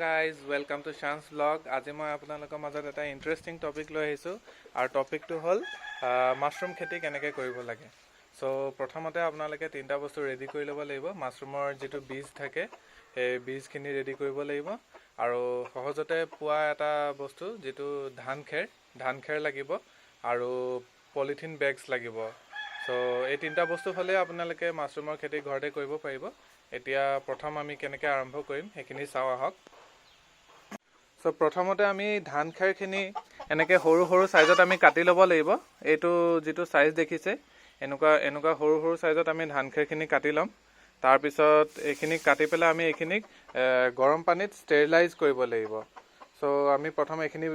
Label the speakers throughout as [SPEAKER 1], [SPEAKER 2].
[SPEAKER 1] guys, welcome to Shan's vlog. আজি মই আপোনালোকৰ মাজত এটা ইন্টাৰেষ্টিং টপিক লৈ আহিছো আৰু টপিকটো হ'ল মাশৰুম খেতি কেনেকৈ কৰিব লাগে। সো প্ৰথমতে আপোনালোকে তিনটা বস্তু ৰেডি কৰি ল'ব লাগিব। মাশৰুমৰ যেটো বীজ থাকে এই বীজখিনি ৰেডি কৰিব লাগিব আৰু সহজতে পোৱা এটা বস্তু যেটো ধান খেৰ লাগিব আৰু পলিথিন বেগছ লাগিব। সো এই তিনটা বস্তু হ'লে আপোনালোকে মাশৰুমৰ খেতি ঘৰতে কৰিব পাৰিব। এতিয়া প্ৰথম আমি কেনেকৈ আৰম্ভ কৰিম সেইখিনি চাওঁ আহক। সো প্ৰথমতে আমি ধান খেৰখিনি এনেকৈ সৰু সৰু সাইজত আমি কাটি ল'ব লাগিব। এইটো যেটো সাইজ দেখিছে এনেকুৱা সৰু সৰু সাইজত আমি ধান খেৰখিনি কাটি ল'ম। তাৰ পিছত এইখিনি কাটি পেলাই আমি এইখিনিক গৰম পানীত ষ্টেৰিলাইজ কৰিব লাগিব। সো আমি প্ৰথম এইখিনি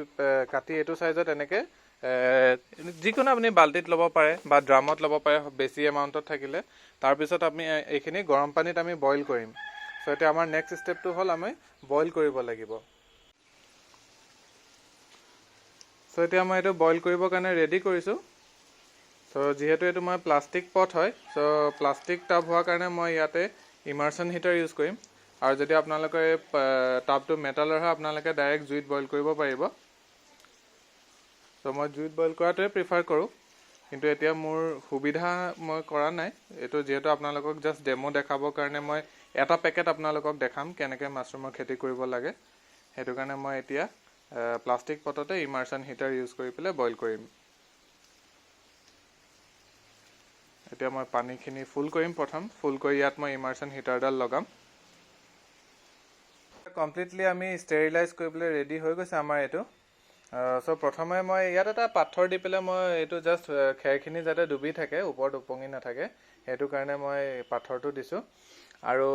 [SPEAKER 1] কাটি এইটো সাইজত এনেকৈ যিকোনো আপুনি বাল্টিত ল'ব পাৰে বা ড্ৰামত ল'ব পাৰে বেছি এমাউণ্টত থাকিলে। তাৰ পিছত আমি এইখিনি গৰম পানীত আমি বইল কৰিম। সো এতিয়া আমাৰ নেক্সট ষ্টেপটো হ'ল আমি বইল কৰিব লাগিব। সো এতিয়া মই এইটো বইল কৰিবৰ কাৰণে ৰেডি কৰিছোঁ। সো যিহেতু এইটো মই প্লাষ্টিক পট হয় সো প্লাষ্টিক টাব হোৱাৰ কাৰণে মই ইয়াতে ইমাৰ্চন হিটাৰ ইউজ কৰিম। আৰু যদি আপোনালোকৰ এই টাবটো মেটালৰ হয় আপোনালোকে ডাইৰেক্ট জুইত বইল কৰিব পাৰিব। সো মই জুইত বইল কৰাটোৱে প্ৰিফাৰ কৰোঁ, কিন্তু এতিয়া মোৰ সুবিধা মই কৰা নাই। এইটো যিহেতু আপোনালোকক জাষ্ট ডেমো দেখাবৰ কাৰণে মই এটা পেকেট আপোনালোকক দেখাম কেনেকৈ মাশৰুমৰ খেতি কৰিব লাগে। সেইটো কাৰণে মই এতিয়া প্লাষ্টিক পটতে ইমাৰ্চন হিটাৰ ইউজ কৰি পেলাই বইল কৰিম। এতিয়া মই পানীখিনি ফুল কৰিম। প্ৰথম ফুল কৰি ইয়াত মই ইমাৰ্চন হিটাৰডাল লগাম। কমপ্লিটলি আমি ষ্টেৰিলাইজ কৰিবলৈ ৰেডি হৈ গৈছে আমাৰ এইটো। সো প্ৰথমে মই ইয়াত এটা পাথৰ দি পেলাই মই এইটো জাষ্ট খেৰখিনি যাতে ডুবি থাকে ওপৰত উপঙি নাথাকে সেইটো কাৰণে মই পাথৰটো দিছোঁ। আৰু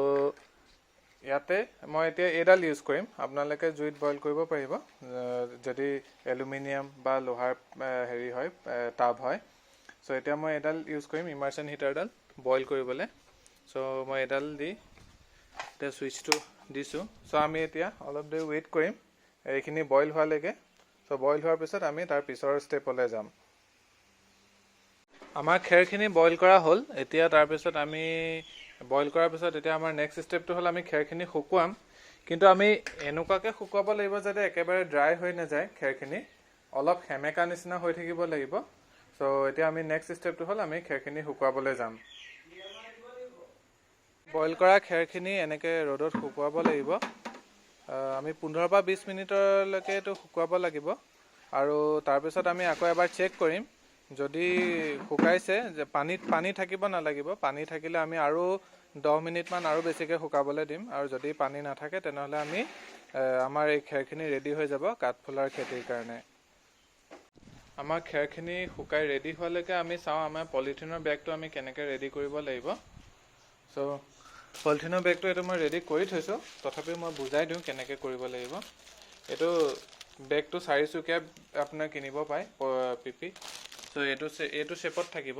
[SPEAKER 1] ইয়াতে মই এতিয়া এইডাল ইউজ কৰিম। আপোনালোকে জুইত বইল কৰিব পাৰিব যদি এলুমিনিয়াম বা লোহাৰ হেৰি হয় টাব হয়। সো এতিয়া মই এইডাল ইউজ কৰিম ইমাৰ্চন হিটাৰডাল বইল কৰিবলৈ। সো মই এইডাল দি এতিয়া ছুইচটো দিছোঁ। সো আমি এতিয়া অলপ দেৰি ৱেইট কৰিম এইখিনি বইল হোৱালৈকে। সো বইল হোৱাৰ পিছত আমি তাৰ পিছৰ ষ্টেপলৈ যাম। আমাৰ খেৰখিনি বইল কৰা হ'ল। এতিয়া তাৰপিছত আমি বইল কৰাৰ পিছত এতিয়া আমাৰ নেক্সট ষ্টেপটো হ'ল আমি খেৰখিনি শুকুৱাম। কিন্তু আমি এনেকুৱাকৈ শুকুৱাব লাগিব যাতে একেবাৰে ড্ৰাই হৈ নাযায়, খেৰখিনি অলপ সেমেকা নিচিনা হৈ থাকিব লাগিব। সো এতিয়া আমি নেক্সট ষ্টেপটো হ'ল আমি খেৰখিনি শুকুৱাবলৈ যাম। বইল কৰা খেৰখিনি এনেকৈ ৰ'দত শুকুৱাব লাগিব। আমি 15 পৰা 20 মিনিটলৈকে এইটো শুকুৱাব লাগিব। আৰু তাৰপিছত আমি আকৌ এবাৰ চেক কৰিম যদি শুকাইছে যে পানী থাকিব নালাগিব। পানী থাকিলে আমি আৰু 10 মিনিটমান আৰু বেছিকৈ শুকাবলৈ দিম। আৰু যদি পানী নাথাকে তেনেহ'লে আমি আমাৰ এই খেৰখিনি ৰেডি হৈ যাব কাঠফুলাৰ খেতিৰ কাৰণে। আমাৰ খেৰখিনি শুকাই ৰেডি হোৱালৈকে আমি চাওঁ আমাৰ পলিথিনৰ বেগটো আমি কেনেকৈ ৰেডি কৰিব লাগিব। সো পলিথিনৰ বেগটো এইটো মই ৰেডি কৰি থৈছোঁ, তথাপিও মই বুজাই দিওঁ কেনেকৈ কৰিব লাগিব। এইটো বেগটো 4 চুকীয়া আপোনাৰ কিনিব পায় পিপি। সো এইটো শ্বেপত থাকিব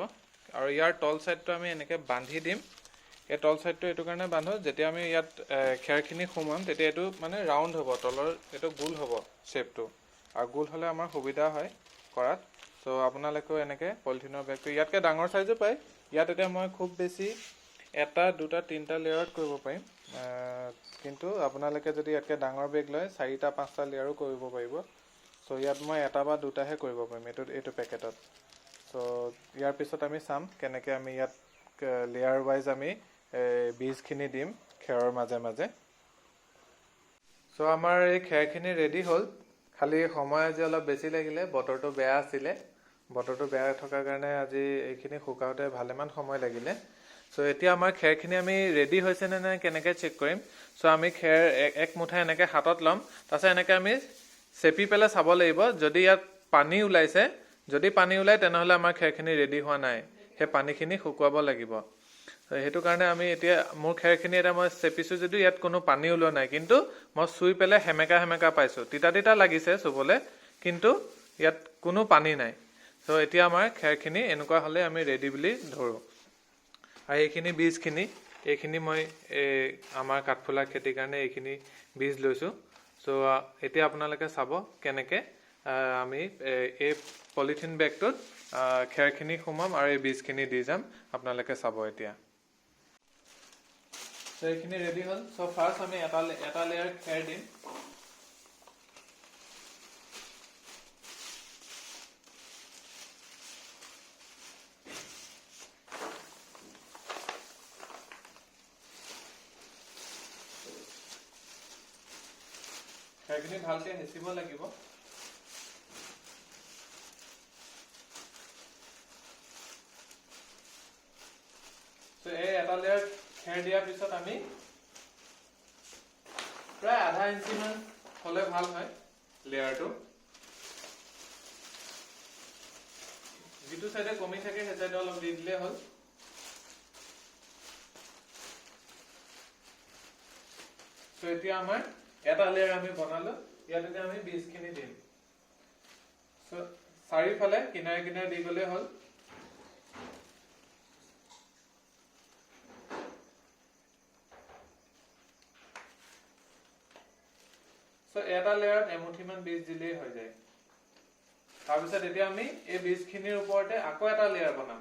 [SPEAKER 1] আৰু ইয়াৰ তল ছাইডটো আমি এনেকৈ বান্ধি দিম। এই তল ছাইডটো এইটো কাৰণে বান্ধো যেতিয়া আমি ইয়াত খেৰখিনি সোমাম তেতিয়া এইটো মানে ৰাউণ্ড হ'ব, তলৰ এইটো গোল হ'ব শ্বেপটো। আৰু গোল হ'লে আমাৰ সুবিধা হয় কৰাত। সো আপোনালোকেও এনেকৈ পলিথিনৰ বেগটো ইয়াতকৈ ডাঙৰ চাইজো পায়। ইয়াত এতিয়া মই খুব বেছি 1, 2, 3টা লেয়াৰত কৰিব পাৰিম। কিন্তু আপোনালোকে যদি ইয়াতকৈ ডাঙৰ বেগ লয় 4টা 5টা লেয়াৰো কৰিব পাৰিব। সো ইয়াত মই 1টা বা 2টাহে কৰিব পাৰিম এইটো পেকেটত। সো ইয়াৰ পিছত আমি চাম কেনেকৈ আমি ইয়াত লেয়াৰ ৱাইজ আমি বীজখিনি দিম খেৰৰ মাজে মাজে। সো আমাৰ এই খেৰখিনি ৰেডি হ'ল। খালি সময় আজি অলপ বেছি লাগিলে, বতৰটো বেয়া আছিলে। বতৰটো বেয়া থকাৰ কাৰণে আজি এইখিনি শুকাওঁতে ভালেমান সময় লাগিলে। সো এতিয়া আমাৰ খেৰখিনি আমি ৰেডি হৈছে নে নাই কেনেকৈ চেক কৰিম। সো আমি খেৰ এক মুঠা এনেকৈ হাতত ল'ম। তাৰপিছত এনেকৈ আমি চেপি পেলাই চাব লাগিব যদি ইয়াত পানী ওলাইছে। যদি পানী ওলায় তেনেহ'লে আমাৰ খেৰখিনি ৰেডি হোৱা নাই, সেই পানীখিনি শুকুৱাব লাগিব। সেইটো কাৰণে আমি এতিয়া মোৰ খেৰখিনি এতিয়া মই চেপিছোঁ যদিও ইয়াত কোনো পানী ওলোৱা নাই, কিন্তু মই চুই পেলাই সেমেকা পাইছোঁ। তিতা লাগিছে চুবলৈ, কিন্তু ইয়াত কোনো পানী নাই। সো এতিয়া আমাৰ খেৰখিনি এনেকুৱা হ'লে আমি ৰেডি বুলি ধৰোঁ। আৰু এইখিনি এইখিনি মই আমাৰ কাঠফুলা খেতিৰ কাৰণে এইখিনি বীজ লৈছোঁ। সো এতিয়া আপোনালোকে চাব কেনেকৈ আমি এই পলিথিন বেগটোত খেৰখিনি সোমাম আৰু এই বীজখিনি দি যাম। আপোনালোকে চাব এতিয়া। সো এইখিনি ৰেডি হ'ল। সো ফাৰ্ষ্ট আমি এটা লেয়াৰ খেৰ দিম। লেয়াৰখিনি ভালকৈ হেঁচিব লাগিব। এই এটা লেয়াৰ খেৰ দিয়াৰ পিছত আমি প্ৰায় আধা ইঞ্চিমান হ'লে ভাল হয় লেয়াৰটো। যিটো চাইডে কমি থাকে সেই চাইডে অলপ দি দিলে হ'ল। এতিয়া আমাৰ এটা লেয়াৰ আমি বনালো, ইয়াত এতিয়া আমি বীজখিনি দিম। চাৰিওফালে কিনাৰে কিনাৰে দি গ'লে হ'ল। এটা লেয়াৰত এমুঠিমান বীজ দিলেই হৈ যায়। তাৰপিছত এতিয়া আমি এই বীজখিনিৰ ওপৰতে আকৌ এটা লেয়াৰ বনাম।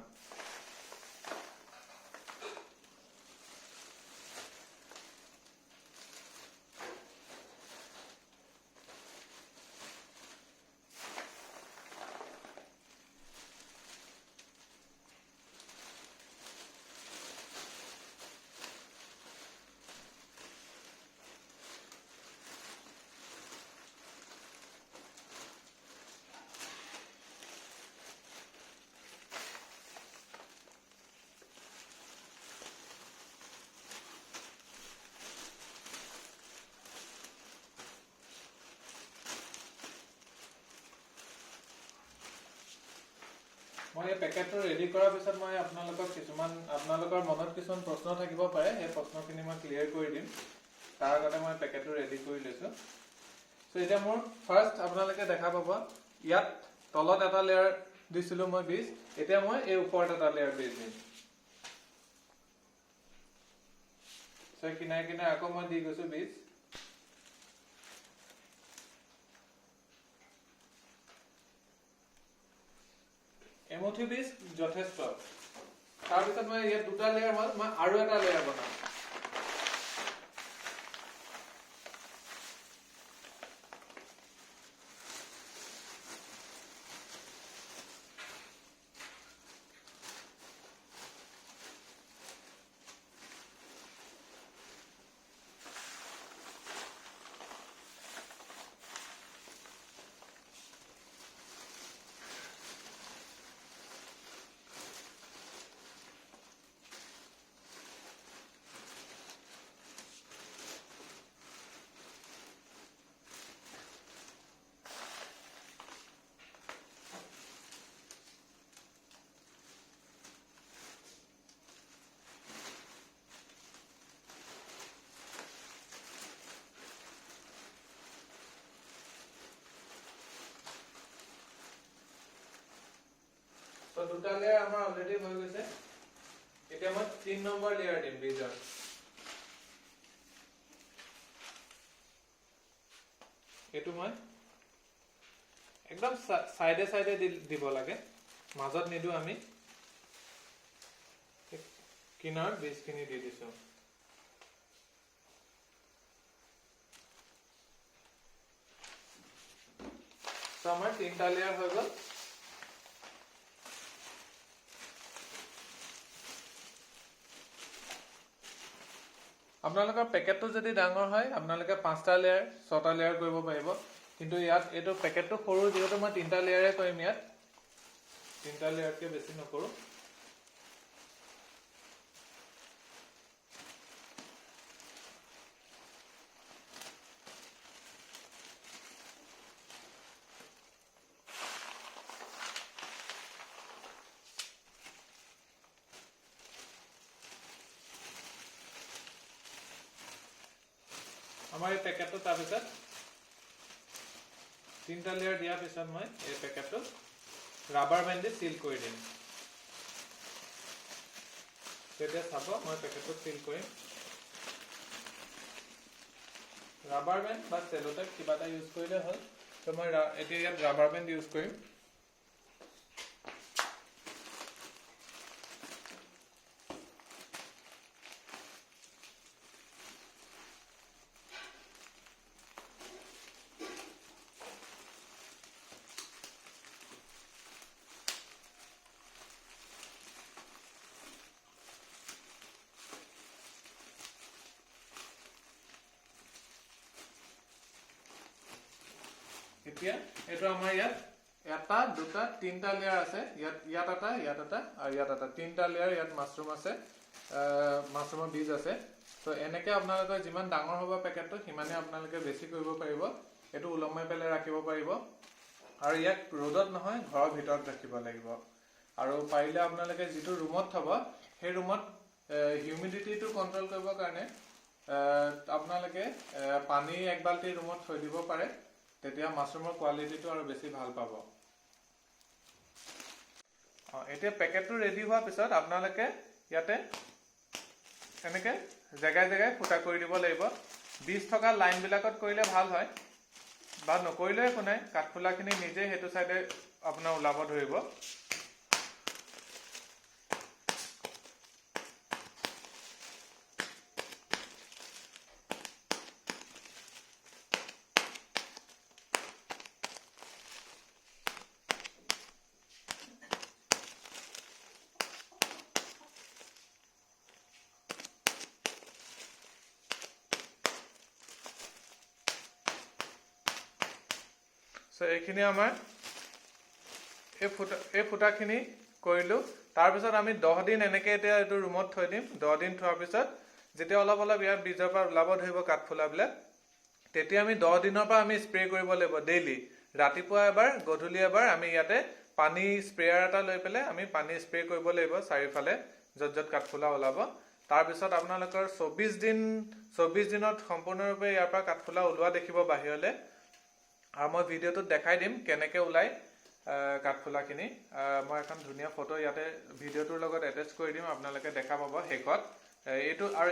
[SPEAKER 1] মই এই পেকেটটো ৰেডি কৰাৰ পিছত মই আপোনালোকৰ মনত কিছুমান প্ৰশ্ন থাকিব পাৰে, সেই প্ৰশ্নখিনি মই ক্লিয়াৰ কৰি দিম। তাৰ আগতে মই পেকেটটো ৰেডি কৰি লৈছোঁ। এতিয়া মোৰ ফাৰ্ষ্ট আপোনালোকে দেখা পাব, ইয়াত তলত এটা লেয়াৰ দিছিলোঁ মই বীজ, এতিয়া মই এই ওপৰত এটা লেয়াৰ বীজ দিম। কিনাৰে কিনাৰে আকৌ মই দি গৈছোঁ বীজ। এমুঠি বীজ যথেষ্ট। তাৰপিছত মই ইয়াত দুটা লেয়াৰ হ'ল, মই আৰু এটা লেয়াৰ বনাম। দুটা লেয়াৰ আমাৰ অলৰেডি হৈ গৈছে। এতিয়া মই 3 নম্বৰ লেয়াৰ দিম বীজৰ। এইটো মই একদম সাইডে সাইডে দিব লাগে, মাজত নিদো। আমি কিনাৰত বীজখিনি দি দিছোঁ। আমাৰ 3টা লেয়াৰ হৈ গ'ল। আপোনালোকৰ পেকেটটো যদি ডাঙৰ হয় আপোনালোকে 5টা লেয়াৰ 6টা লেয়াৰ কৰিব পাৰিব, কিন্তু ইয়াত এইটো পেকেটটো সৰু যিহেতু মই 3টা লেয়াৰে কৰিম। ইয়াত 3টা লেয়াৰতকৈ বেছি নকৰোঁ। আমাৰ এই পেকেটটো তাৰপিছত 3টা লেয়াৰ দিয়াৰ পিছত মই এই পেকেটটো ৰাবাৰ বেণ্ড দি সিল কৰি দিম। তেতিয়া চাব মই পেকেটটো সিল কৰিম। ৰাবাৰ বেণ্ড বা চেলোটেপ কিবা এটা ইউজ কৰিলে হ'ল। তো মই এতিয়া ইয়াত ৰাবাৰ বেণ্ড ইউজ কৰিম। এতিয়া এইটো আমাৰ ইয়াত এটা দুটা তিনটা লেয়াৰ আছে ইয়াত এটা আৰু ইয়াত এটা তিনটা লেয়াৰ ইয়াত মাছৰুম আছে মাছৰুমৰ বীজ আছে তো এনেকৈ আপোনালোকে যিমান ডাঙৰ হ'ব পেকেটটো সিমানে আপোনালোকে বেছি কৰিব পাৰিব এইটো ওলমাই পেলাই ৰাখিব পাৰিব আৰু ইয়াক ৰ'দত নহয় ঘৰৰ ভিতৰত ৰাখিব লাগিব আৰু পাৰিলে আপোনালোকে যিটো ৰুমত থব সেই ৰুমত হিউমিডিটিটো কন্ট্ৰোল কৰিবৰ কাৰণে আপোনালোকে পানী এক বাল্টি ৰুমত থৈ দিব পাৰে তেতিয়া মাছৰুমৰ কোৱালিটিটো আৰু বেছি ভাল পাব এতিয়া পেকেটটো ৰেডি হোৱাৰ পিছত আপোনালোকে ইয়াতে এনেকৈ জেগাই জেগাই ফুটা কৰি দিব লাগিব বীজ থকা লাইনবিলাকত কৰিলে ভাল হয় বা নকৰিলেও একো নাই কাঠফুলাখিনি নিজে সেইটো চাইডে আপোনাৰ ওলাব ধৰিব So এইখিনি আমাৰ এই ফুটাখিনি কৰিলো তাৰ পিছত আমি 10 দিন এনেকৈ এতিয়া এইটো ৰুমত থৈ দিম 10 দিন থোৱাৰ পিছত যেতিয়া অলপ অলপ ইয়াৰ বীজৰ পৰা ওলাব ধৰিব কাঠফুলাবিলাক তেতিয়া আমি 10 দিনৰ পৰা আমি স্প্ৰে কৰিব লাগিব ডেইলি ৰাতিপুৱা এবাৰ গধূলি এবাৰ আমি ইয়াতে পানী স্প্ৰেয়াৰ এটা লৈ পেলাই আমি পানী স্প্ৰে কৰিব লাগিব চাৰিফালে যত যত কাঠফুলা ওলাব তাৰ পিছত আপোনালোকৰ 24 দিনত সম্পূৰ্ণৰূপে ইয়াৰ পৰা কাঠফুলা ওলোৱা দেখিব বাহিৰলে আৰু মই ভিডিঅ'টোত দেখাই দিম কেনেকৈ ওলাই কাঠফুলাখিনি মই এখন ধুনীয়া ফটো ইয়াতে ভিডিঅ'টোৰ লগত এটাচ কৰি দিম আপোনালোকে দেখা পাব শেষত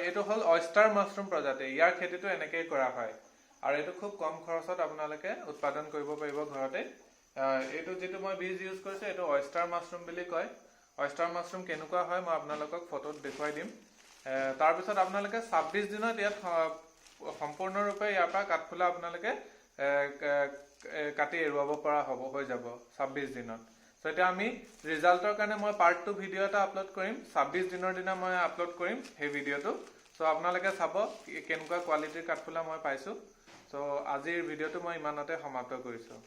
[SPEAKER 1] এইটো হ'ল অয়েষ্টাৰ মাছৰুম প্ৰজাতি ইয়াৰ খেতিটো এনেকৈ কৰা হয় আৰু এইটো খুব কম খৰচত আপোনালোকে উৎপাদন কৰিব পাৰিব ঘৰতে এইটো যেটো মই বীজ ইউজ কৰিছো এইটো অয়েষ্টাৰ মাছৰুম বুলি কয় অয়েষ্টাৰ মাছৰুম কেনেকুৱা হয় মই আপোনালোকক ফটোত দেখুৱাই দিম তাৰ পিছত আপোনালোকে 26 দিনত ইয়াত সম্পূৰ্ণৰূপে ইয়াৰ পৰা কাঠফুলা আপোনালোকে কাটি এৰুৱাব পৰা হৈ যাব 26 দিনত সো এটা আমি ৰিজাল্টৰ কাৰণে মই পাৰ্ট 2 ভিডিও এটা আপলোড কৰিম 26 দিনৰ দিনা মই আপলোড কৰিম সেই ভিডিওটো সো আপোনালোকে চাব কেনেকুৱা কোৱালিটিৰ কাঠফুলা মই পাইছো সো আজিৰ ভিডিওটো মই ইমানতে সমাপ্ত কৰিছো